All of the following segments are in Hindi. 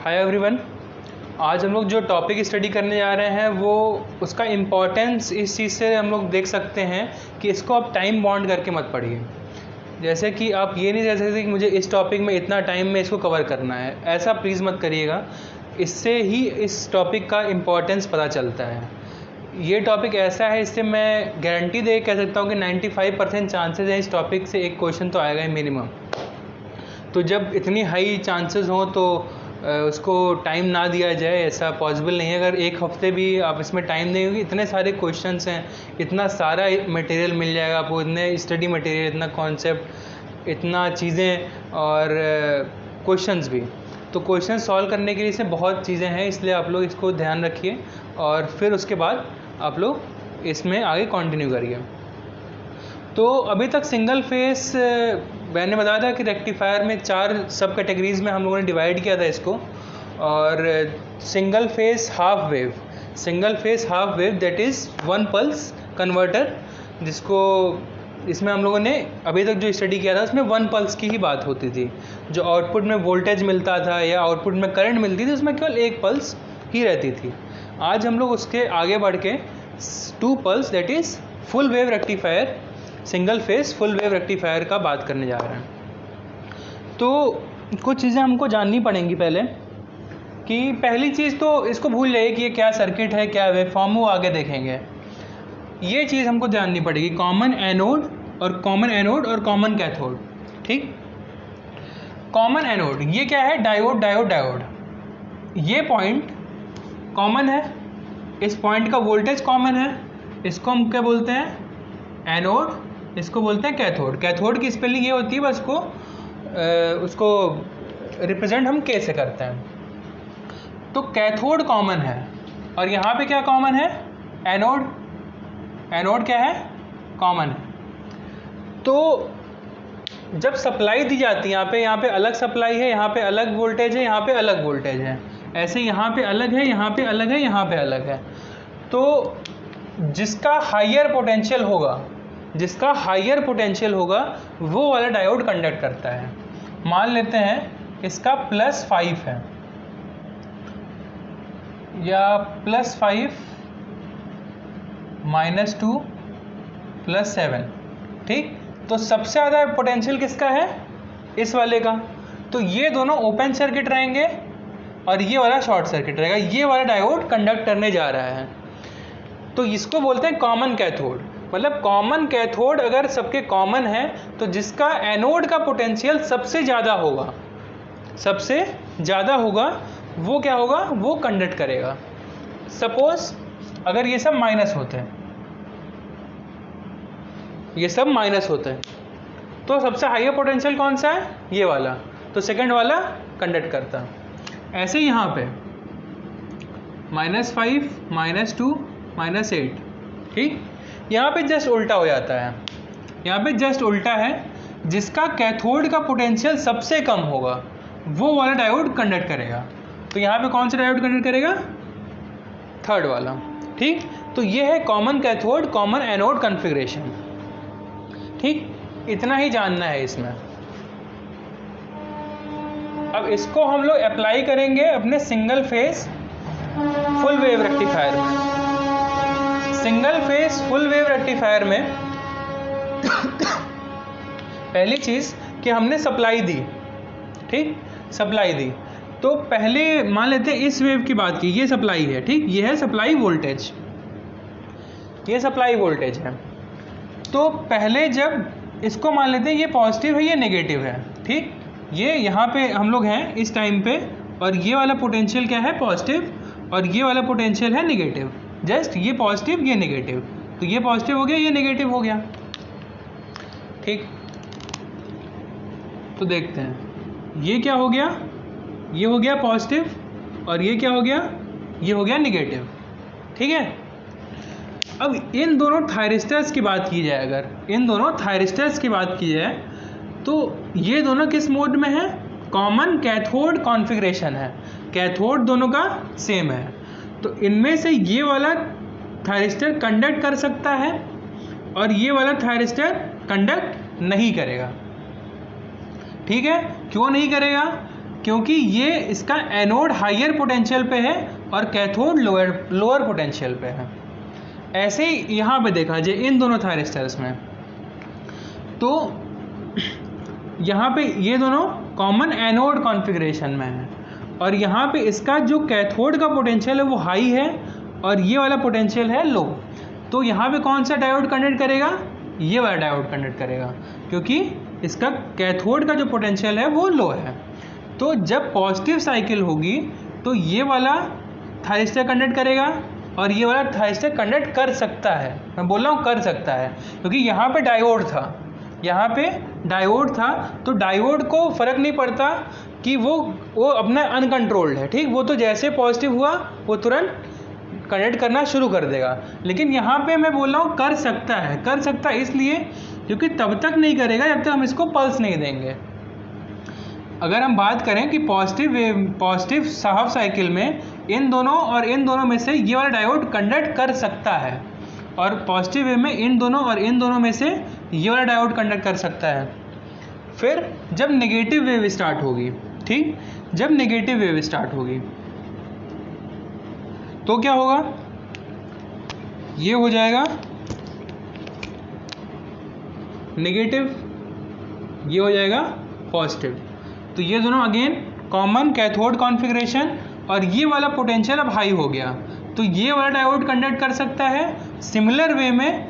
Hi everyone. आज हम लोग जो टॉपिक स्टडी करने जा रहे हैं वो उसका इम्पोर्टेंस इस चीज़ से हम लोग देख सकते हैं कि इसको आप टाइम बाउंड करके मत पढ़िए। जैसे कि आप ये नहीं कह सकते कि मुझे इस टॉपिक में इतना टाइम में इसको कवर करना है, ऐसा प्लीज़ मत करिएगा। इससे ही इस टॉपिक का इम्पोर्टेंस पता चलता है। ये टॉपिक ऐसा है, इससे मैं गारंटी दे कह सकता हूँ कि 95% चांसेस हैं इस टॉपिक से एक क्वेश्चन तो आएगा ही मिनिमम। तो जब इतनी हाई चांसेस हों तो उसको टाइम ना दिया जाए, ऐसा पॉसिबल नहीं है। अगर एक हफ्ते भी आप इसमें टाइम देंगे, इतने सारे क्वेश्चंस हैं, इतना सारा मटेरियल मिल जाएगा आपको, इतने स्टडी मटेरियल, इतना कॉन्सेप्ट, इतना चीज़ें और क्वेश्चंस भी। तो क्वेश्चन सॉल्व करने के लिए इसमें बहुत चीज़ें हैं, इसलिए आप लोग इसको ध्यान रखिए और फिर उसके बाद आप लोग इसमें आगे कंटिन्यू करिए। तो अभी तक सिंगल फेस मैंने बताया था कि रेक्टिफायर में 4 सब कैटेगरीज में हम लोगों ने डिवाइड किया था इसको। और single phase half wave that is 1 pulse converter, जिसको इसमें हम लोगों ने अभी तक जो स्टडी किया था उसमें 1 पल्स की ही बात होती थी। जो आउटपुट में वोल्टेज मिलता था या आउटपुट में करंट मिलती थी उसमें केवल 1 पल्स ही रहती थी। आज हम लोग उसके आगे बढ़ के 2 pulse that is full wave rectifier, single phase full wave rectifier का बात करने जा रहे हैं। तो कुछ चीज़ें हमको जाननी पड़ेंगी पहले, कि पहली चीज़ तो इसको भूल जाइए कि ये क्या सर्किट है, क्या वेव फॉर्म, वो आगे देखेंगे। ये चीज़ हमको जाननी पड़ेगी, कॉमन एनोड और कॉमन कैथोड। ठीक, कॉमन एनोड ये क्या है? डायोड। ये पॉइंट कॉमन है, इस पॉइंट का वोल्टेज कॉमन है, इसको हम क्या बोलते हैं? एनोड। इसको बोलते हैं कैथोड। कैथोड की स्पेलिंग ये होती है, बस उसको रिप्रेजेंट हम के से करते हैं। तो कैथोड कॉमन है और यहाँ पे क्या कॉमन है? एनोड क्या है? कॉमन है। तो जब सप्लाई दी जाती है, यहाँ पे अलग सप्लाई है, यहाँ पे अलग वोल्टेज है, यहाँ पे अलग वोल्टेज है, ऐसे यहाँ पे अलग है, यहाँ पे अलग है, यहाँ पे अलग है। तो जिसका हायर पोटेंशियल होगा वो वाला डायोड कंडक्ट करता है। मान लेते हैं इसका +5 है या +5 -2 +7। ठीक, तो सबसे ज़्यादा पोटेंशियल किसका है? इस वाले का। तो ये दोनों ओपन सर्किट रहेंगे और ये वाला शॉर्ट सर्किट रहेगा। ये वाला डायोड कंडक्ट करने जा रहा है, तो इसको बोलते हैं कॉमन कैथोड। मतलब कॉमन कैथोड अगर सबके कॉमन है तो जिसका एनोड का पोटेंशियल सबसे ज़्यादा होगा वो क्या होगा? वो कंडक्ट करेगा। सपोज अगर ये सब माइनस होते हैं, तो सबसे हाईयर पोटेंशियल कौन सा है? ये वाला, तो सेकंड वाला कंडक्ट करता है। ऐसे यहाँ पे -5 -2 -8। ठीक, यहाँ पे जस्ट उल्टा हो जाता है। यहाँ पे जस्ट उल्टा है, जिसका कैथोड का पोटेंशियल सबसे कम होगा वो वाला डायोड कंडक्ट करेगा। तो यहाँ पे कौन सा डायोड कंडक्ट करेगा? थर्ड वाला। ठीक, तो ये है common cathode common anode configuration. ठीक, इतना ही जानना है इसमें। अब इसको हम लोग अप्लाई करेंगे अपने single phase full wave rectifier में। Single phase full wave rectifier में पहली चीज़ कि हमने सप्लाई दी। ठीक, सप्लाई दी तो पहले मान लेते हैं इस वेव की बात की, ये सप्लाई है। ठीक, ये है सप्लाई वोल्टेज, ये सप्लाई वोल्टेज है। तो पहले जब इसको मान लेते हैं ये पॉजिटिव है, ये नेगेटिव है। ठीक, ये यहाँ पे हम लोग हैं इस टाइम पे, और ये वाला पोटेंशियल क्या है? पॉजिटिव, और ये वाला पोटेंशियल है नेगेटिव। जस्ट ये पॉजिटिव, ये नेगेटिव, तो ये पॉजिटिव हो गया, ये नेगेटिव हो गया। ठीक, तो देखते हैं ये क्या हो गया? ये हो गया पॉजिटिव, और ये क्या हो गया? ये हो गया नेगेटिव। ठीक है, अब इन दोनों थायरिस्टर्स की बात की जाए, अगर इन दोनों थायरिस्टर्स की बात की जाए तो ये दोनों किस मोड में है? कॉमन कैथोड कॉन्फ़िगरेशन है, कैथोड दोनों का सेम है। तो इनमें से ये वाला थायरिस्टर कंडक्ट कर सकता है और ये वाला थायरिस्टर कंडक्ट नहीं करेगा। ठीक है, क्यों नहीं करेगा? क्योंकि ये इसका एनोड हायर पोटेंशियल पे है और कैथोड लोअर पोटेंशियल पे है। ऐसे ही यहाँ पे देखा जाए इन दोनों थायरिस्टर्स में, तो यहाँ पे ये दोनों कॉमन एनोड कॉन्फ़िगरेशन में है और यहाँ पे इसका जो कैथोड का पोटेंशियल है वो हाई है और ये वाला पोटेंशियल है लो। तो यहाँ पे कौन सा डायोड कंडक्ट करेगा? ये वाला डायोड कंडक्ट करेगा, क्योंकि इसका कैथोड का जो पोटेंशियल है वो लो है। तो जब पॉजिटिव साइकिल होगी तो ये वाला थायरिस्टर कंडक्ट करेगा और ये वाला थायरिस्टर कंडक्ट कर सकता है। मैं बोल रहा हूँ कर सकता है, क्योंकि यहाँ पे डायोड था, यहाँ पे डायोड था, तो डायोड को फ़र्क नहीं पड़ता कि वो अपना अनकंट्रोल्ड है, ठीक। वो तो जैसे पॉजिटिव हुआ वो तुरंत कंडक्ट करना शुरू कर देगा। लेकिन यहाँ पे मैं बोल रहा हूँ कर सकता है। कर सकता है इसलिए क्योंकि तब तक नहीं करेगा जब तक हम इसको पल्स नहीं देंगे। अगर हम बात करें कि पॉजिटिव हाफ साइकिल में इन दोनों और इन दोनों में से ये वाला डायोड कंडक्ट कर सकता है, और पॉजिटिव वेव में इन दोनों और इन दोनों में से ये वाला डायोड कंडक्ट कर सकता है। फिर जब नेगेटिव वेव स्टार्ट होगी, ठीक, जब नेगेटिव वेव स्टार्ट होगी तो क्या होगा? ये हो जाएगा नेगेटिव, ये हो जाएगा पॉजिटिव। तो ये दोनों अगेन कॉमन कैथोड कॉन्फ़िगरेशन और ये वाला पोटेंशियल अब हाई हो गया, तो ये वाला डायोड कंडक्ट कर सकता है। सिमिलर वे में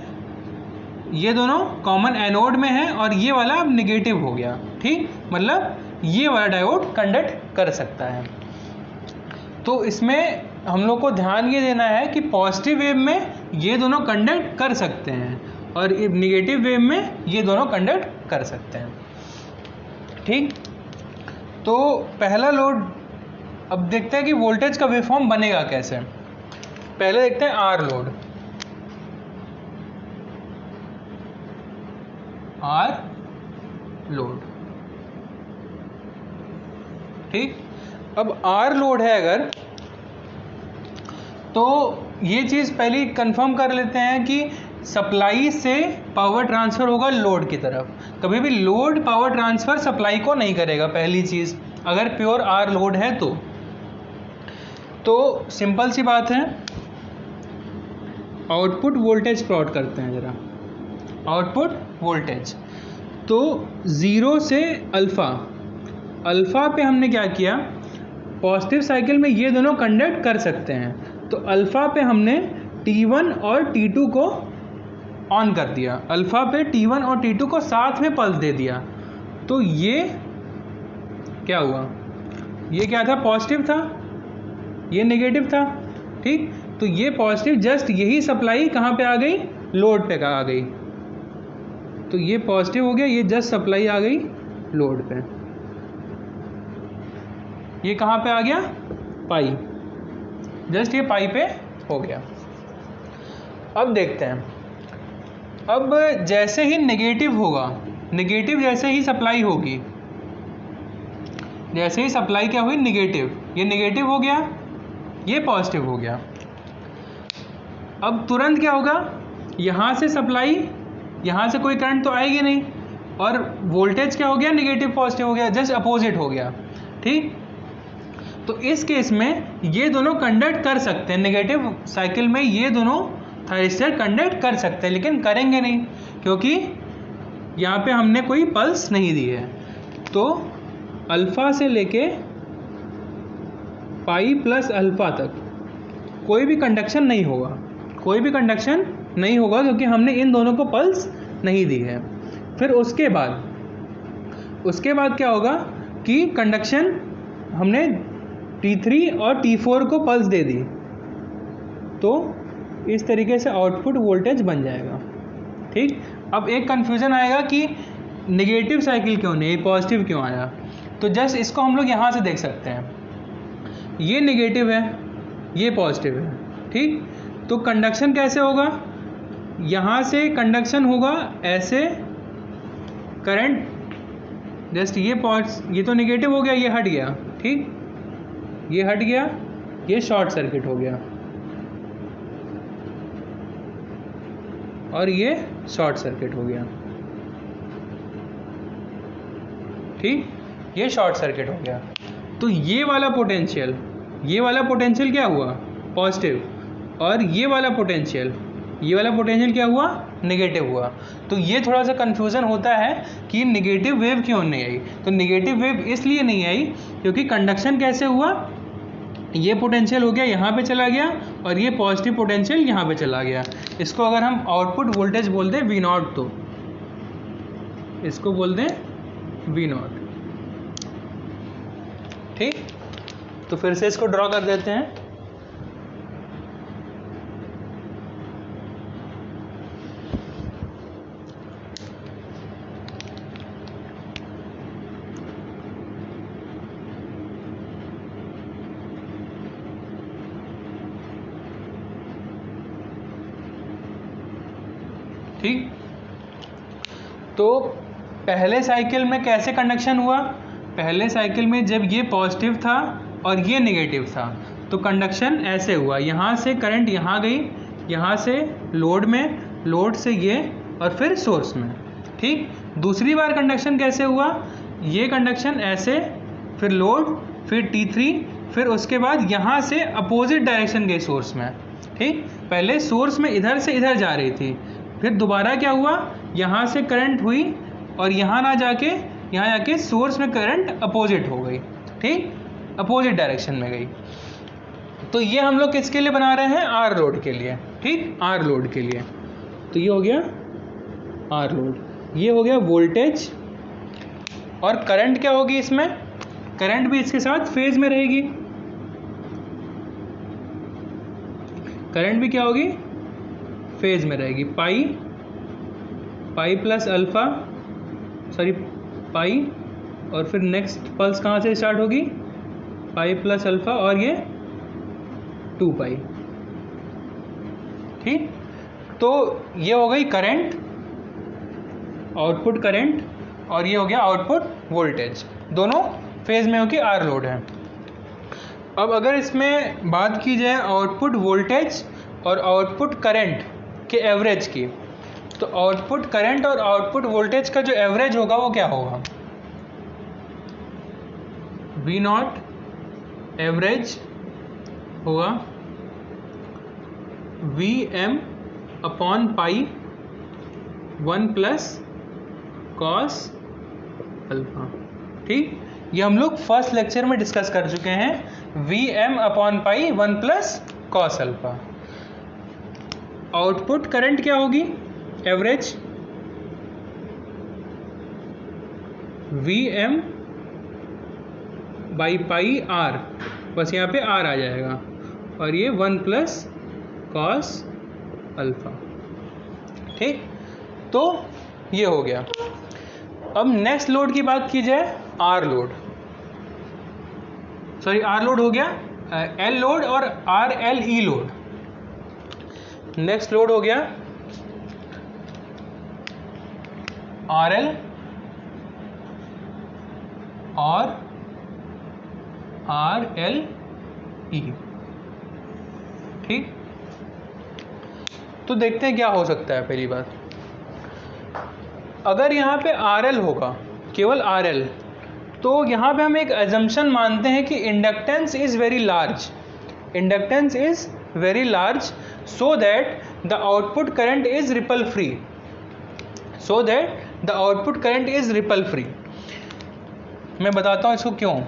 ये दोनों कॉमन एनोड में है और ये वाला अब नेगेटिव हो गया, ठीक, मतलब ये वाला डायोड कंडक्ट कर सकता है। तो इसमें हम लोग को ध्यान ये देना है कि पॉजिटिव वेव में ये दोनों कंडक्ट कर सकते हैं और नेगेटिव वेव में ये दोनों कंडक्ट कर सकते हैं, ठीक। तो पहला लोड, अब देखते हैं कि वोल्टेज का वेवफॉर्म बनेगा कैसे। पहले देखते हैं आर लोड। आर लोड, ठीक। अब आर लोड है अगर, तो ये चीज़ पहले कंफर्म कर लेते हैं कि सप्लाई से पावर ट्रांसफ़र होगा लोड की तरफ। कभी भी लोड पावर ट्रांसफ़र सप्लाई को नहीं करेगा, पहली चीज़, अगर प्योर आर लोड है तो सिंपल सी बात है। आउटपुट वोल्टेज प्लॉट करते हैं ज़रा। आउटपुट वोल्टेज, तो 0 से अल्फ़ा पे हमने क्या किया, पॉजिटिव साइकिल में ये दोनों कंडक्ट कर सकते हैं, तो अल्फ़ा पे हमने T1 और T2 को ऑन कर दिया। अल्फ़ा पे T1 और T2 को साथ में पल्स दे दिया, तो ये क्या हुआ, ये क्या था, पॉजिटिव था, ये नेगेटिव था, ठीक। तो ये पॉजिटिव जस्ट यही सप्लाई कहाँ पे आ गई, लोड पे आ गई, तो ये पॉजिटिव हो गया, ये जस्ट सप्लाई आ गई लोड पे, ये कहाँ पे आ गया, पाई, जस्ट ये पाई पे हो गया। अब देखते हैं, अब जैसे ही नेगेटिव होगा, नेगेटिव जैसे ही सप्लाई होगी, जैसे ही सप्लाई क्या हुई, नेगेटिव, ये नेगेटिव हो गया, ये पॉजिटिव हो गया। अब तुरंत क्या होगा, यहाँ से सप्लाई, यहाँ से कोई करंट तो आएगी नहीं, और वोल्टेज क्या हो गया, नेगेटिव पॉजिटिव हो गया, जस्ट अपोजिट हो गया, ठीक। तो इस केस में ये दोनों कंडक्ट कर सकते हैं, नेगेटिव साइकिल में ये दोनों थायरिस्टर कंडक्ट कर सकते हैं, लेकिन करेंगे नहीं क्योंकि यहाँ पे हमने कोई पल्स नहीं दी है। तो अल्फ़ा से लेके पाई प्लस अल्फ़ा तक कोई भी कंडक्शन नहीं होगा, कोई भी कंडक्शन नहीं होगा क्योंकि हमने इन दोनों को पल्स नहीं दी है। फिर उसके बाद क्या होगा कि कंडक्शन हमने T3 और T4 को पल्स दे दी, तो इस तरीके से आउटपुट वोल्टेज बन जाएगा, ठीक। अब एक कन्फ्यूज़न आएगा कि नेगेटिव साइकिल क्यों नहीं, पॉजिटिव क्यों आया, तो जस्ट इसको हम लोग यहाँ से देख सकते हैं, ये नेगेटिव है, ये पॉजिटिव है, ठीक। तो कंडक्शन कैसे होगा, यहाँ से कंडक्शन होगा ऐसे, करंट जस्ट ये तो नेगेटिव हो गया, ये हट गया, ठीक, ये हट गया, ये शॉर्ट सर्किट हो गया और ये शॉर्ट सर्किट हो गया, ठीक, ये शॉर्ट सर्किट हो गया। तो ये वाला पोटेंशियल क्या हुआ, पॉजिटिव, और ये वाला पोटेंशियल क्या हुआ, नेगेटिव हुआ। तो ये थोड़ा सा कन्फ्यूज़न होता है कि नेगेटिव वेव क्यों नहीं आई। तो नेगेटिव वेव इसलिए नहीं आई क्योंकि कंडक्शन कैसे हुआ, ये पोटेंशियल हो गया यहाँ पे चला गया और ये पॉजिटिव पोटेंशियल यहाँ पे चला गया। इसको अगर हम आउटपुट वोल्टेज बोल दें V0, तो इसको बोल दें V0। ठीक, तो फिर से इसको ड्रॉ कर देते हैं। ठीक, तो पहले साइकिल में कैसे कंडक्शन हुआ, पहले साइकिल में जब ये पॉजिटिव था और ये नेगेटिव था तो कंडक्शन ऐसे हुआ, यहाँ से करंट यहाँ गई, यहाँ से लोड में, लोड से ये, और फिर सोर्स में। ठीक, दूसरी बार कंडक्शन कैसे हुआ, ये कंडक्शन ऐसे, फिर लोड, फिर T3, फिर उसके बाद यहाँ से अपोजिट डायरेक्शन गई सोर्स में। ठीक, पहले सोर्स में इधर से इधर जा रही थी, फिर दोबारा क्या हुआ, यहाँ से करंट हुई और यहाँ ना जाके यहाँ जाके सोर्स में करंट अपोजिट हो गई। ठीक, अपोजिट डायरेक्शन में गई। तो ये हम लोग किसके लिए बना रहे हैं, आर लोड के लिए। ठीक, आर लोड के लिए। तो ये हो गया आर लोड, ये हो गया वोल्टेज, और करंट क्या होगी इसमें, करंट भी इसके साथ फेज में रहेगी। करंट भी क्या होगी, फेज में रहेगी। पाई प्लस अल्फा, सॉरी पाई, और फिर नेक्स्ट पल्स कहाँ से स्टार्ट होगी, पाई प्लस अल्फा, और ये 2 पाई। ठीक, तो ये हो गई करंट, आउटपुट करंट, और ये हो गया आउटपुट वोल्टेज, दोनों फेज में होकर आर लोड है। अब अगर इसमें बात की जाए आउटपुट वोल्टेज और आउटपुट करंट के एवरेज की, तो आउटपुट करंट और आउटपुट वोल्टेज का जो एवरेज होगा वो क्या होगा, V0 एवरेज होगा Vm upon pi 1 plus cos alpha. ठीक, ये हम लोग फर्स्ट लेक्चर में डिस्कस कर चुके हैं, Vm upon pi 1 plus cos alpha. Output current क्या होगी, average Vm by pi R, बस यहाँ पे आर आ जाएगा, और ये 1 प्लस कॉस अल्फा। ठीक, तो ये हो गया। अब नेक्स्ट लोड की बात की जाए, R load, sorry R load हो गया, एल लोड और R L E load. Next load हो गया आर एल और आर एल ई। ठीक, तो देखते हैं क्या हो सकता है। पहली बात, अगर यहाँ पे आर एल होगा, केवल आर एल, तो यहाँ पे हम एक एजम्पशन मानते हैं कि inductance is very large, inductance is very large, so that the output current is ripple free, so that the output current is ripple free। मैं बताता हूँ इसको क्यों।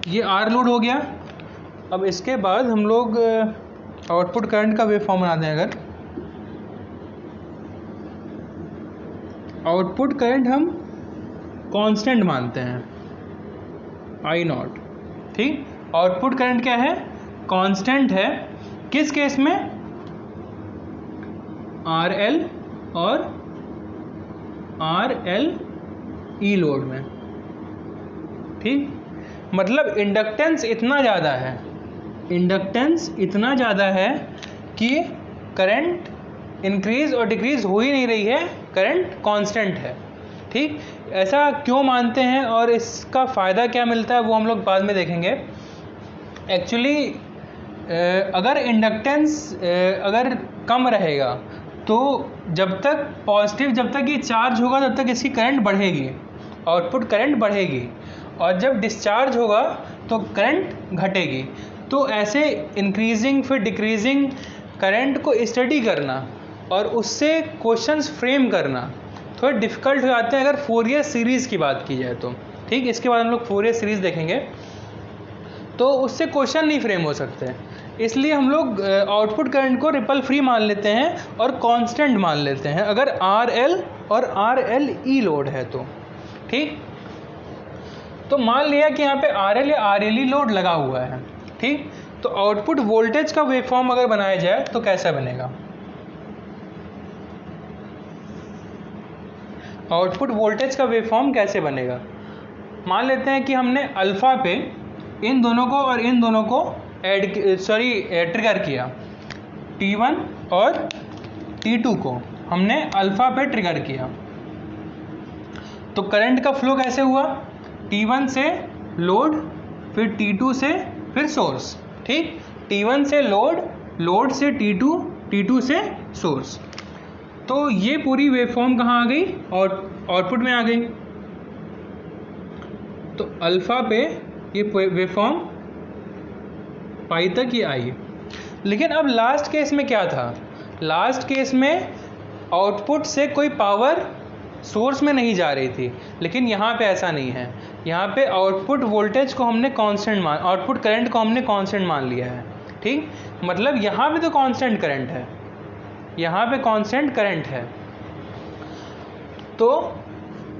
ये आर लोड हो गया। अब इसके बाद हम लोग आउटपुट करंट का वेव फॉर्म बनाते हैं। अगर आउटपुट करंट हम कांस्टेंट मानते हैं, I0। ठीक, आउटपुट करंट क्या है, कांस्टेंट है। किस केस में, आर एल और आर एल ई लोड में। ठीक, मतलब इंडक्टेंस इतना ज़्यादा है, इंडक्टेंस इतना ज़्यादा है कि करंट इंक्रीज और डिक्रीज हो ही नहीं रही है, करंट कांस्टेंट है। ठीक, ऐसा क्यों मानते हैं और इसका फ़ायदा क्या मिलता है वो हम लोग बाद में देखेंगे। एक्चुअली अगर इंडक्टेंस अगर कम रहेगा तो जब तक पॉजिटिव, जब तक ये चार्ज होगा तब तक इसकी करंट बढ़ेगी, आउटपुट करंट बढ़ेगी, और जब डिस्चार्ज होगा तो करंट घटेगी। तो ऐसे इंक्रीजिंग फिर डिक्रीजिंग करंट को स्टडी करना और उससे क्वेश्चंस फ्रेम करना थोड़े डिफ़िकल्ट हो जाते हैं अगर फोरियर सीरीज़ की बात की जाए तो। ठीक, इसके बाद हम लोग फोरियर सीरीज़ देखेंगे, तो उससे क्वेश्चन नहीं फ्रेम हो सकते। इसलिए हम लोग आउटपुट करंट को रिपल फ्री मान लेते हैं और कांस्टेंट मान लेते हैं अगर RL और RLE लोड है तो। ठीक, तो मान लिया कि यहाँ पे RL या RLE लोड लगा हुआ है। ठीक, तो आउटपुट वोल्टेज का वेवफॉर्म अगर बनाया जाए तो कैसा बनेगा? आउटपुट वोल्टेज का वेवफॉर्म कैसे बनेगा? मान लेते हैं कि हमने अल्फ़ा पे इन दोनों को और इन दोनों को ट्रिगर किया, T1 और T2 को हमने अल्फ़ा पे ट्रिगर किया, तो करंट का फ्लो कैसे हुआ? T1 से लोड, फिर T2 से फिर सोर्स। ठीक, T1 से लोड, लोड से T2, T2 से सोर्स। तो ये पूरी वेवफॉर्म कहाँ आ गई? और आउटपुट में आ गई। तो अल्फ़ा पे ये वेवफॉर्म पाई तक ये आई। लेकिन अब लास्ट केस में क्या था? लास्ट केस में आउटपुट से कोई पावर सोर्स में नहीं जा रही थी, लेकिन यहाँ पे ऐसा नहीं है। यहाँ पे आउटपुट वोल्टेज को हमने कांस्टेंट आउटपुट करंट को हमने कांस्टेंट मान लिया है। ठीक, मतलब यहाँ पे तो कांस्टेंट करंट है, यहाँ पे कांस्टेंट करंट है, तो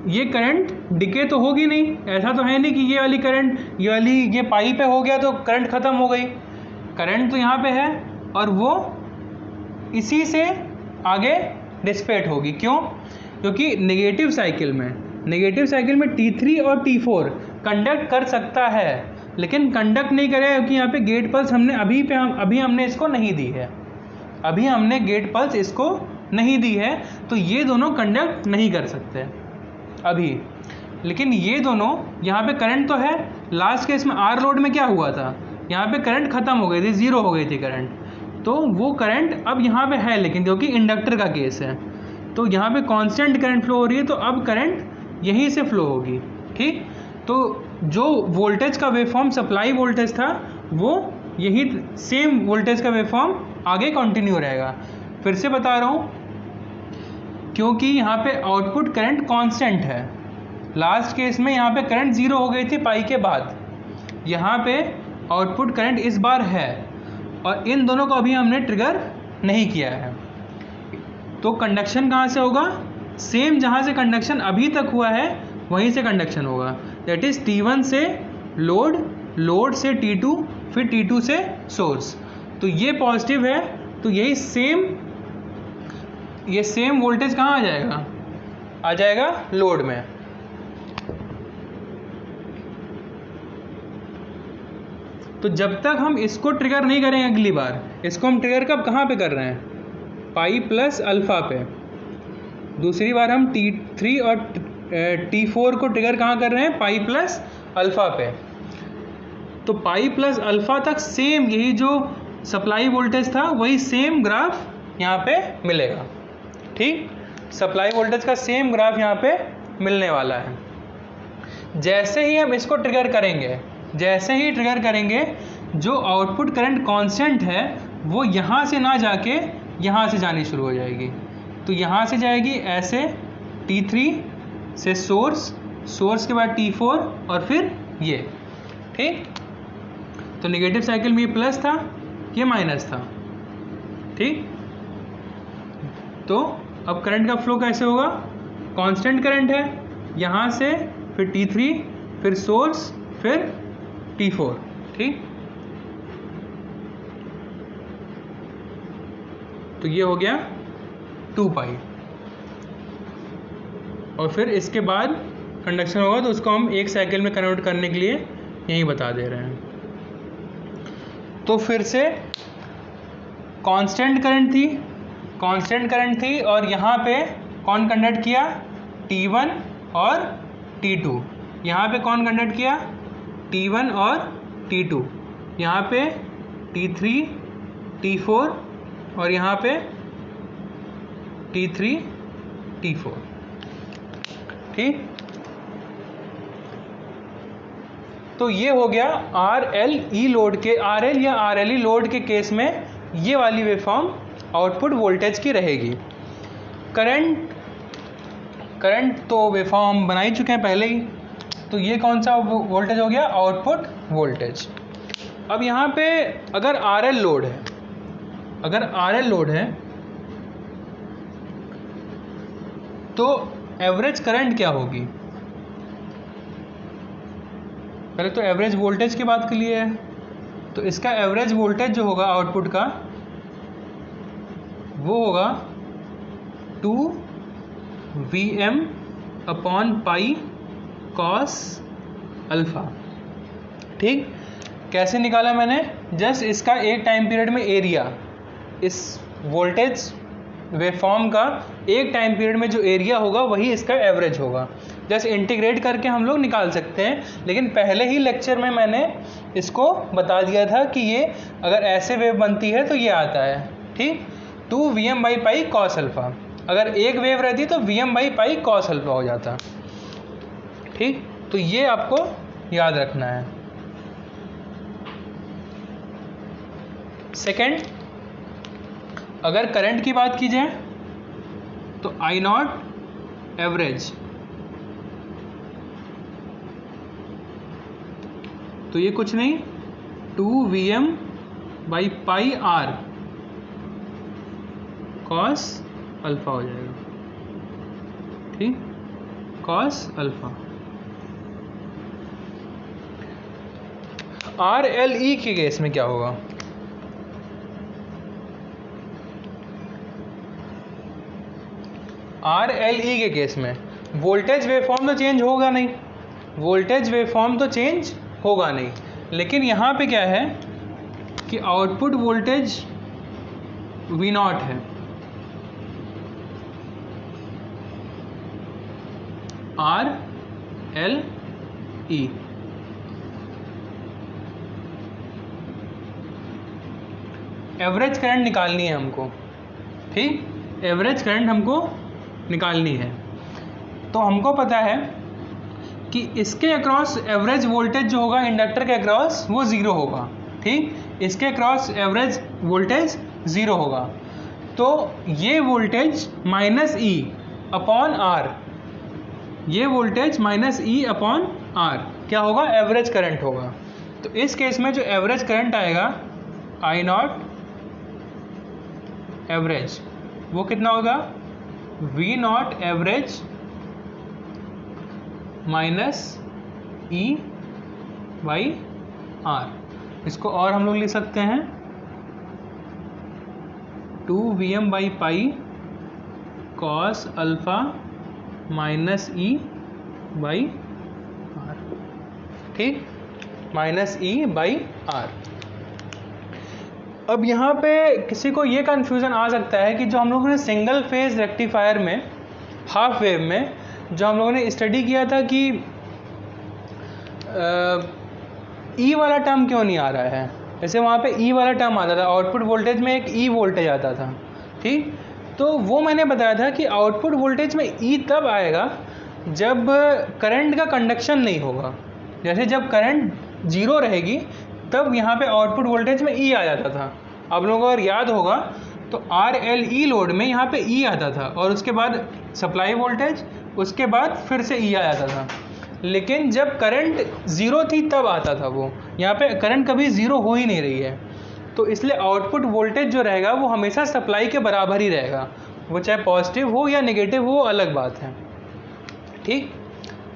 ये करंट डिके तो होगी नहीं। ऐसा तो है नहीं कि ये वाली करंट ये पाई पे हो गया तो करंट ख़त्म हो गई। करंट तो यहाँ पे है और वो इसी से आगे डिसिपेट होगी। क्यों? क्योंकि नेगेटिव साइकिल में T3 और T4 कंडक्ट कर सकता है, लेकिन कंडक्ट नहीं करेगा क्योंकि यहाँ पे गेट पल्स हमने अभी हमने इसको नहीं दी है। अभी हमने गेट पल्स इसको नहीं दी है, तो ये दोनों कंडक्ट नहीं कर सकते अभी। लेकिन ये दोनों, यहाँ पे करंट तो है। लास्ट केस में R लोड में क्या हुआ था? यहाँ पे करंट ख़त्म हो गई थी, ज़ीरो हो गई थी करंट, तो वो करंट अब यहाँ पे है, लेकिन क्योंकि इंडक्टर का केस है तो यहाँ पे कांस्टेंट करंट फ्लो हो रही है, तो अब करंट यहीं से फ्लो होगी। ठीक, तो जो वोल्टेज का वेवफॉर्म सप्लाई वोल्टेज था वो यही सेम वोल्टेज का वेवफॉर्म आगे कंटिन्यू रहेगा। फिर से बता रहा हूँ, क्योंकि यहाँ पे आउटपुट करंट कांस्टेंट है। लास्ट केस में यहाँ पे करंट ज़ीरो हो गई थी पाई के बाद, यहाँ पे आउटपुट करंट इस बार है और इन दोनों को अभी हमने ट्रिगर नहीं किया है। तो कंडक्शन कहाँ से होगा? सेम जहाँ से कंडक्शन अभी तक हुआ है वहीं से कंडक्शन होगा। दैट इज़ T1 से लोड, लोड से T2, फिर T2 से सोर्स। तो ये पॉजिटिव है, तो यही सेम वोल्टेज कहाँ आ जाएगा? आ जाएगा लोड में। तो जब तक हम इसको ट्रिगर नहीं करेंगे, अगली बार इसको हम ट्रिगर कब कहाँ पे कर रहे हैं? पाई प्लस अल्फ़ा पे। दूसरी बार हम T3 और T4 को ट्रिगर कहाँ कर रहे हैं? पाई प्लस अल्फ़ा पे। तो पाई प्लस अल्फ़ा तक सेम यही जो सप्लाई वोल्टेज था वही सेम ग्राफ यहाँ पे मिलेगा। ठीक, सप्लाई वोल्टेज का सेम ग्राफ यहाँ पे मिलने वाला है। जैसे ही हम इसको ट्रिगर करेंगे, जो आउटपुट करंट कांस्टेंट है वो यहाँ से ना जाके यहाँ से जानी शुरू हो जाएगी। तो यहाँ से जाएगी ऐसे T3 से सोर्स के बाद T4 और फिर ये। ठीक, तो नेगेटिव साइकिल में ये प्लस था, ये माइनस था। ठीक, तो अब करंट का फ्लो कैसे होगा? कांस्टेंट करंट है, यहाँ से फिर T3, फिर सोर्स, फिर T4। ठीक, तो ये हो गया 2 पाई, और फिर इसके बाद कंडक्शन होगा तो उसको हम एक साइकिल में कन्वर्ट करने के लिए यही बता दे रहे हैं। तो फिर से कांस्टेंट करंट थी और यहाँ पे कौन कंडक्ट किया? T1 और T2। यहाँ पे कौन कंडक्ट किया? T1 और T2। यहाँ पे T3, T4 और यहाँ पे T3, T4। ठीक, तो ये हो गया आर एल ई लोड के, आर एल या आर एल ई लोड के केस में ये वाली वेवफॉर्म आउटपुट वोल्टेज की रहेगी। करंट तो वेवफॉर्म हम बना ही चुके हैं पहले ही, तो ये कौन सा वोल्टेज हो गया, आउटपुट वोल्टेज। अब यहाँ पे अगर आर एल लोड है, अगर आर एल लोड है तो एवरेज करंट क्या होगी, पहले तो एवरेज वोल्टेज की बात कर लिए है, तो इसका एवरेज वोल्टेज जो होगा आउटपुट का वो होगा 2Vm/पाई cos अल्फा। ठीक, कैसे निकाला मैंने, जस्ट इसका एक टाइम पीरियड में एरिया, इस वोल्टेज वेवफॉर्म का एक टाइम पीरियड में जो एरिया होगा वही इसका एवरेज होगा। जस्ट इंटीग्रेट करके हम लोग निकाल सकते हैं, लेकिन पहले ही लेक्चर में मैंने इसको बता दिया था कि ये अगर ऐसे वेव बनती है तो ये आता है। ठीक, 2Vm/पाई cos अल्फा, अगर एक वेव रहती तो Vm/पाई cos अल्फा हो जाता। ठीक, तो ये आपको याद रखना है। सेकेंड, अगर करंट की बात की जाए तो आई नॉट एवरेज, तो ये कुछ नहीं 2Vm/पाई आर cos अल्फा हो जाएगा। ठीक, cos अल्फा। आर एल ई के केस में क्या होगा, आर एल ई के केस में वोल्टेज वेवफॉर्म तो चेंज होगा नहीं, वोल्टेज वेवफॉर्म तो चेंज होगा नहीं, लेकिन यहाँ पे क्या है कि आउटपुट वोल्टेज V नॉट है, are L E. Average current निकालनी है हमको। ठीक, एवरेज करंट हमको निकालनी है, तो हमको पता है कि इसके अक्रॉस एवरेज वोल्टेज जो होगा इंडक्टर के अक्रॉस वो ज़ीरो होगा। ठीक, इसके अक्रॉस एवरेज वोल्टेज ज़ीरो होगा, तो ये voltage minus E upon R, ये voltage minus E upon R क्या होगा, एवरेज करंट होगा। तो इस केस में जो एवरेज करंट आएगा आई नॉट एवरेज, वो कितना होगा, V not average minus E/R। इसको और हम लोग लिख सकते हैं 2Vm/पाई cos अल्फा माइनस E/R। ठीक, माइनस E/R। अब यहाँ पे किसी को ये कन्फ्यूज़न आ सकता है कि जो हम लोगों ने सिंगल फेज रेक्टिफायर में हाफ वेव में जो हम लोगों ने स्टडी किया था कि ई वाला टर्म क्यों नहीं आ रहा है, जैसे वहाँ पे ई वाला टर्म आता था, आउटपुट वोल्टेज में एक ई वोल्टेज आता था। ठीक, तो वो मैंने बताया था कि आउटपुट वोल्टेज में ई तब आएगा जब करंट का कंडक्शन नहीं होगा, जैसे जब करंट जीरो रहेगी तब यहाँ पे आउटपुट वोल्टेज में ई आ जाता था। आप लोगों को अगर याद होगा तो आर एल ई लोड में यहाँ पे ई आता था और उसके बाद सप्लाई वोल्टेज, उसके बाद फिर से ई आ जाता था, लेकिन जब करंट ज़ीरो थी तब आता था वो। यहाँ पे करंट कभी ज़ीरो हो ही नहीं रही है, तो इसलिए आउटपुट वोल्टेज जो रहेगा वो हमेशा सप्लाई के बराबर ही रहेगा, वो चाहे पॉजिटिव हो या नेगेटिव हो अलग बात है। ठीक,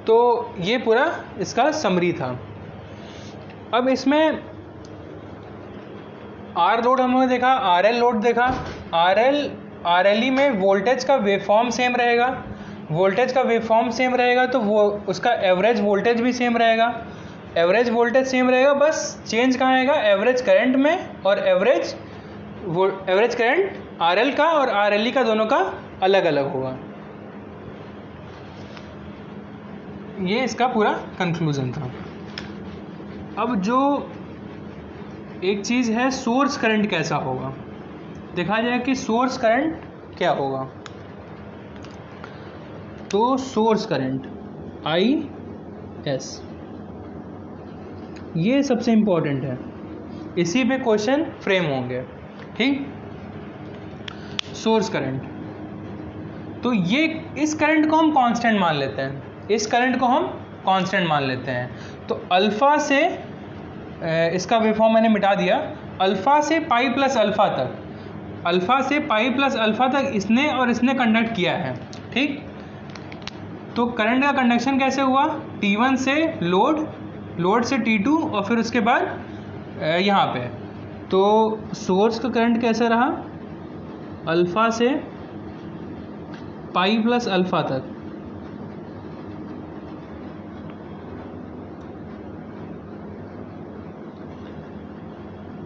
तो ये पूरा इसका समरी था। अब इसमें आर लोड हम लोगों ने देखा, आर एल लोड देखा। आर एल ई में वोल्टेज का वेवफॉर्म सेम रहेगा, वोल्टेज का वेवफॉर्म सेम रहेगा तो वो उसका एवरेज वोल्टेज भी सेम रहेगा, एवरेज वोल्टेज सेम रहेगा, बस चेंज कहाँ आएगा, एवरेज करंट में, और एवरेज करंट आर एल का और आर एल ई का दोनों का अलग अलग होगा। ये इसका पूरा कंक्लूजन था। अब जो एक चीज़ है सोर्स करंट कैसा होगा, देखा जाए कि सोर्स करंट क्या होगा। तो सोर्स करंट आई एस, ये सबसे इम्पोर्टेंट है, इसी पे क्वेश्चन फ्रेम होंगे। ठीक, सोर्स करंट, तो ये इस करंट को हम कांस्टेंट मान लेते हैं, इस करंट को हम कांस्टेंट मान लेते हैं। तो अल्फ़ा से इसका वेवफॉर्म मैंने मिटा दिया, अल्फ़ा से पाई प्लस अल्फ़ा तक, अल्फ़ा से पाई प्लस अल्फ़ा तक इसने और इसने कंडक्ट किया है। ठीक, तो करंट का कंडक्शन कैसे हुआ, T1 से लोड से T2 और फिर उसके बाद यहाँ पे, तो सोर्स का करंट कैसे रहा, अल्फ़ा से पाई प्लस अल्फ़ा तक,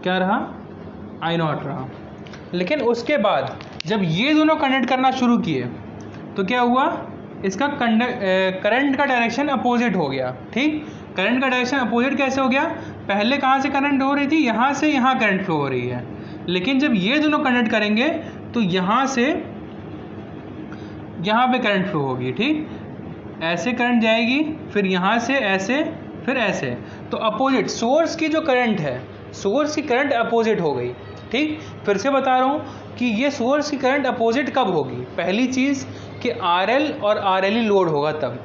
क्या रहा, I0 रहा। लेकिन उसके बाद जब ये दोनों कनेक्ट करना शुरू किए तो क्या हुआ, इसका करंट का डायरेक्शन अपोजिट हो गया। ठीक, करंट का डायरेक्शन अपोजिट कैसे हो गया, पहले कहाँ से करंट हो रही थी, यहाँ से यहाँ करंट फ्लो हो रही है, लेकिन जब ये दोनों कनेक्ट करेंगे तो यहाँ से यहाँ पे करंट फ्लो होगी। ठीक, ऐसे करंट जाएगी, फिर यहाँ से ऐसे, फिर ऐसे, तो अपोजिट सोर्स की जो करंट है, सोर्स की करंट अपोजिट हो गई। ठीक, फिर से बता रहा हूँ कि ये सोर्स की करंट अपोजिट कब होगी, पहली चीज़ कि RL और RLE लोड होगा तब।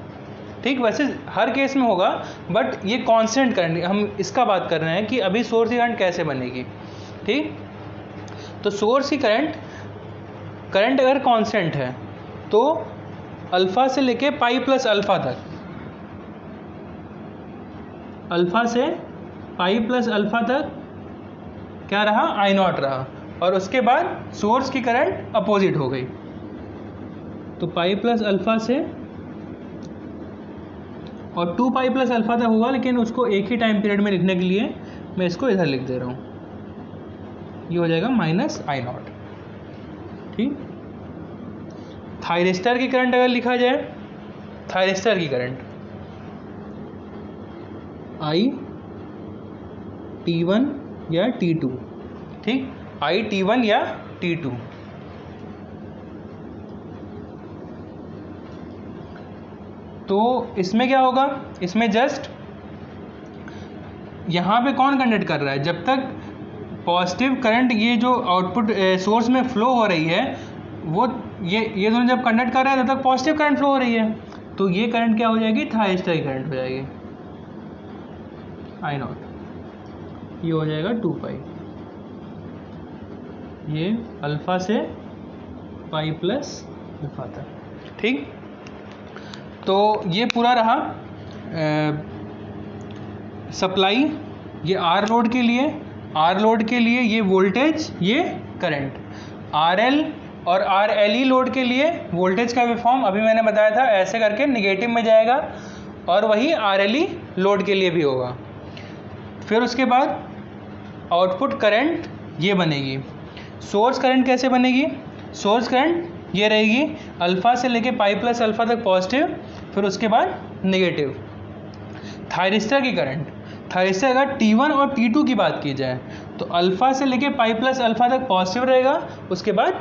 ठीक, वैसे हर केस में होगा, बट ये कांस्टेंट करंट हम इसका बात कर रहे हैं कि अभी सोर्स की करंट कैसे बनेगी। ठीक, तो सोर्स की करंट अगर कांस्टेंट है तो अल्फ़ा से लेके पाई प्लस अल्फ़ा तक, अल्फ़ा से पाई प्लस अल्फ़ा तक क्या रहा, I0 रहा, और उसके बाद सोर्स की करंट अपोजिट हो गई। तो पाई प्लस अल्फ़ा से और 2 पाई प्लस अल्फ़ा तक होगा, लेकिन उसको एक ही टाइम पीरियड में लिखने के लिए मैं इसको इधर लिख दे रहा हूँ, ये हो जाएगा माइनस I0। ठीक, थायरिस्टर की करंट अगर लिखा जाए, थायरिस्टर की करंट T1 या T2। ठीक, T1 या T2, तो इसमें क्या होगा, इसमें जस्ट यहाँ पे कौन कंडक्ट कर रहा है, जब तक पॉजिटिव करंट ये जो आउटपुट सोर्स में फ्लो हो रही है, वो ये दोनों जब कंडक्ट कर रहे हैं तब तक पॉजिटिव करंट फ्लो हो रही है, तो ये करंट क्या हो जाएगी, थायरिस्टर की करंट हो जाएगी, I0, ये हो जाएगा 2 पाई, ये अल्फ़ा से पाई प्लस अल्फ़ा तक। ठीक, तो ये पूरा रहा सप्लाई, ये R लोड के लिए ये वोल्टेज, ये करंट, RL और RLE लोड के लिए वोल्टेज का वेवफॉर्म अभी मैंने बताया था, ऐसे करके निगेटिव में जाएगा, और वही RLE लोड के लिए भी होगा। फिर उसके बाद आउटपुट करंट ये बनेगी, सोर्स करंट कैसे बनेगी, सोर्स करंट ये रहेगी, अल्फ़ा से लेके पाई प्लस अल्फ़ा तक पॉजिटिव, फिर उसके बाद नेगेटिव। थायरिस्टर की करंट, थायरिस्टर अगर T1 और T2 की बात की जाए तो अल्फ़ा से लेके पाई प्लस अल्फ़ा तक पॉजिटिव रहेगा, उसके बाद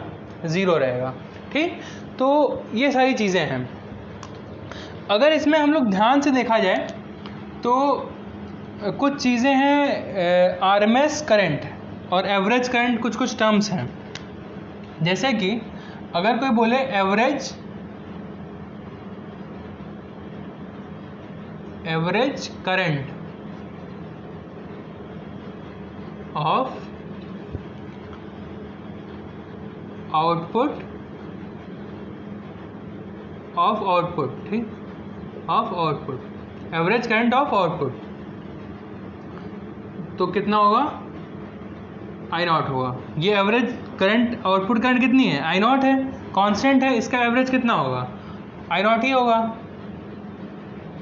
0 रहेगा। ठीक, तो ये सारी चीज़ें हैं। अगर इसमें हम लोग ध्यान से देखा जाए तो कुछ चीज़ें हैं, RMS करंट और एवरेज करंट, कुछ टर्म्स हैं, जैसे कि अगर कोई बोले एवरेज करंट ऑफ आउटपुट, ठीक, of output, average current of output, तो कितना होगा, I0 होगा। ये एवरेज करंट, आउटपुट करंट कितनी है, I0 है, कांस्टेंट है, इसका एवरेज कितना होगा, I0 ही होगा।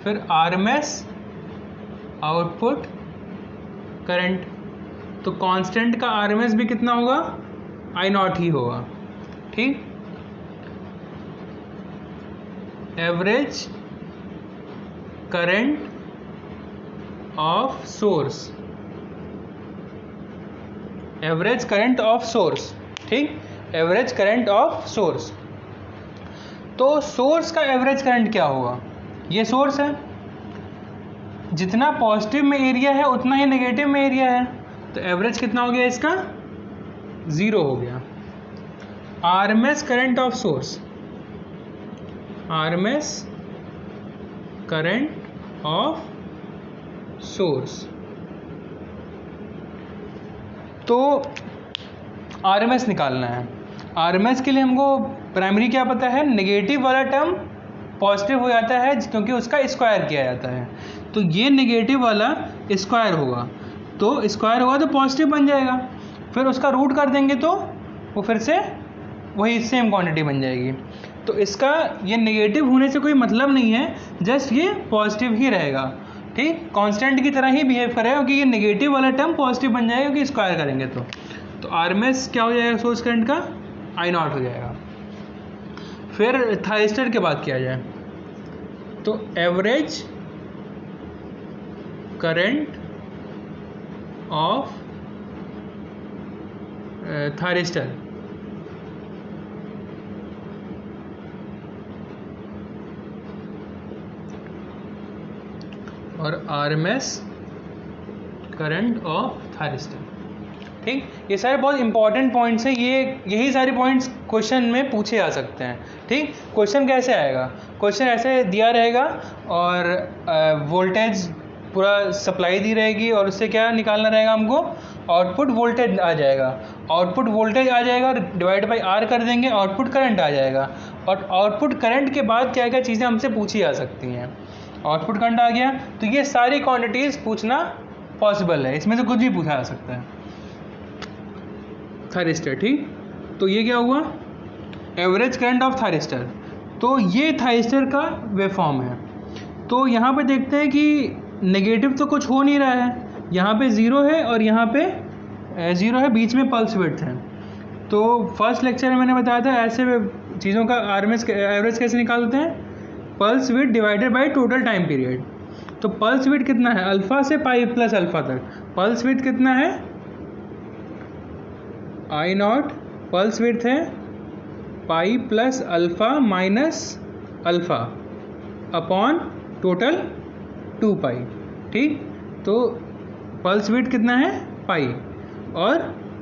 फिर RMS आउटपुट करंट, तो कांस्टेंट का RMS भी कितना होगा, I0 ही होगा। ठीक, average current of source, average current of source, ठीक, एवरेज करंट ऑफ सोर्स। तो सोर्स का एवरेज करंट क्या होगा, ये सोर्स है, जितना पॉजिटिव में एरिया है उतना ही नेगेटिव में एरिया है, तो एवरेज कितना हो गया इसका, 0 हो गया। RMS current of source, RMS current of source, तो आरएमएस निकालना है। आरएमएस के लिए हमको प्राइमरी क्या पता है, नेगेटिव वाला टर्म पॉजिटिव हो जाता है क्योंकि उसका स्क्वायर किया जाता है, तो ये नेगेटिव वाला स्क्वायर होगा, तो स्क्वायर होगा तो पॉजिटिव बन जाएगा, फिर उसका रूट कर देंगे तो वो फिर से वही सेम क्वांटिटी बन जाएगी। तो इसका ये नेगेटिव होने से कोई मतलब नहीं है, जस्ट ये पॉजिटिव ही रहेगा, ठीक, कांस्टेंट की तरह ही बिहेव करेगा, क्योंकि ये नेगेटिव वाला टर्म पॉजिटिव बन जाएगा क्योंकि स्क्वायर करेंगे तो आरएमएस क्या हो जाएगा सोर्स करंट का, I0 हो जाएगा। फिर थायरिस्टर के बाद किया जाए तो एवरेज करंट ऑफ थायरिस्टर, और आरएमएस करंट ऑफ थायरिस्टर, ठीक। ये सारे बहुत इंपॉर्टेंट पॉइंट्स हैं, यही सारे पॉइंट्स क्वेश्चन में पूछे जा सकते हैं, ठीक। क्वेश्चन कैसे आएगा, क्वेश्चन ऐसे दिया रहेगा और वोल्टेज पूरा सप्लाई दी रहेगी और उससे क्या निकालना रहेगा हमको, आउटपुट वोल्टेज आ जाएगा, आउटपुट वोल्टेज आ जाएगा, डिवाइड बाई आर कर देंगे, आउटपुट करंट आ जाएगा, और आउटपुट करंट के बाद क्या क्या चीज़ें हमसे पूछी जा सकती हैं। आउटपुट करंट आ गया तो ये सारी क्वांटिटीज़ पूछना पॉसिबल है, इसमें से कुछ भी पूछा जा सकता है। थायरिस्टर, ठीक, तो ये क्या हुआ, एवरेज करंट ऑफ थायरिस्टर, तो ये थायरिस्टर का वेवफॉर्म है। तो यहाँ पे देखते हैं कि नेगेटिव तो कुछ हो नहीं रहा है, यहाँ पे 0 है और यहाँ पे 0 है, बीच में पल्स विड्थ है। तो फर्स्ट लेक्चर में मैंने बताया था ऐसे चीज़ों का आरएमएस एवरेज कैसे निकालते हैं, pulse width divided by total time period. तो पल्स विड्थ कितना है, अल्फ़ा से पाई प्लस अल्फ़ा तक, पल्स विड्थ कितना है, I0, पल्स विड्थ है pi plus alpha minus alpha upon total 2 पाई, ठीक। तो पल्स विड्थ कितना है, पाई, और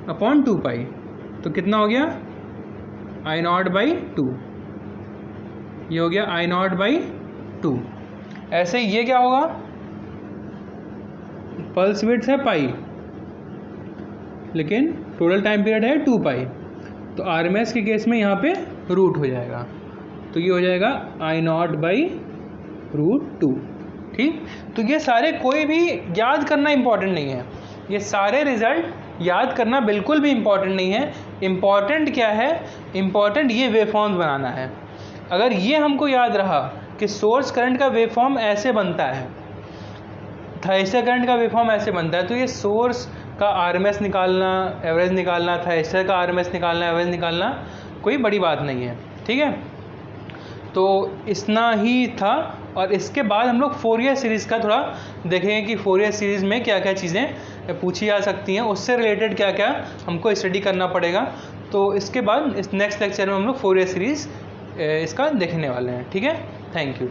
अपॉन 2 पाई, तो कितना हो गया, I0/2, ये हो गया I0/2। ऐसे ये क्या होगा, पल्स विड्थ है पाई लेकिन टोटल टाइम पीरियड है 2 पाई, तो आरएमएस के केस में यहाँ पे रूट हो जाएगा, तो ये हो जाएगा I0/√2, ठीक। तो ये सारे कोई भी याद करना इम्पॉर्टेंट नहीं है, ये सारे रिजल्ट याद करना बिल्कुल भी इम्पॉर्टेंट नहीं है। इम्पॉर्टेंट क्या है, इम्पॉर्टेंट ये वेवफॉर्म्स बनाना है। अगर ये हमको याद रहा कि सोर्स करंट का वेवफॉर्म ऐसे बनता है, थायरिस्टर करंट का वेवफॉर्म ऐसे बनता है, तो ये सोर्स का आरएमएस निकालना, एवरेज निकालना, थायरिस्टर का आरएमएस निकालना, एवरेज निकालना कोई बड़ी बात नहीं है, ठीक है। तो इतना ही था, और इसके बाद हम लोग फोरियर सीरीज़ का थोड़ा देखेंगे कि फोरियर सीरीज़ में क्या क्या चीज़ें पूछी जा सकती हैं, उससे रिलेटेड क्या क्या हमको स्टडी करना पड़ेगा। तो इसके बाद इस नेक्स्ट लेक्चर में हम लोग फोरियर सीरीज़ इसका देखने वाले हैं, ठीक है। Thank you.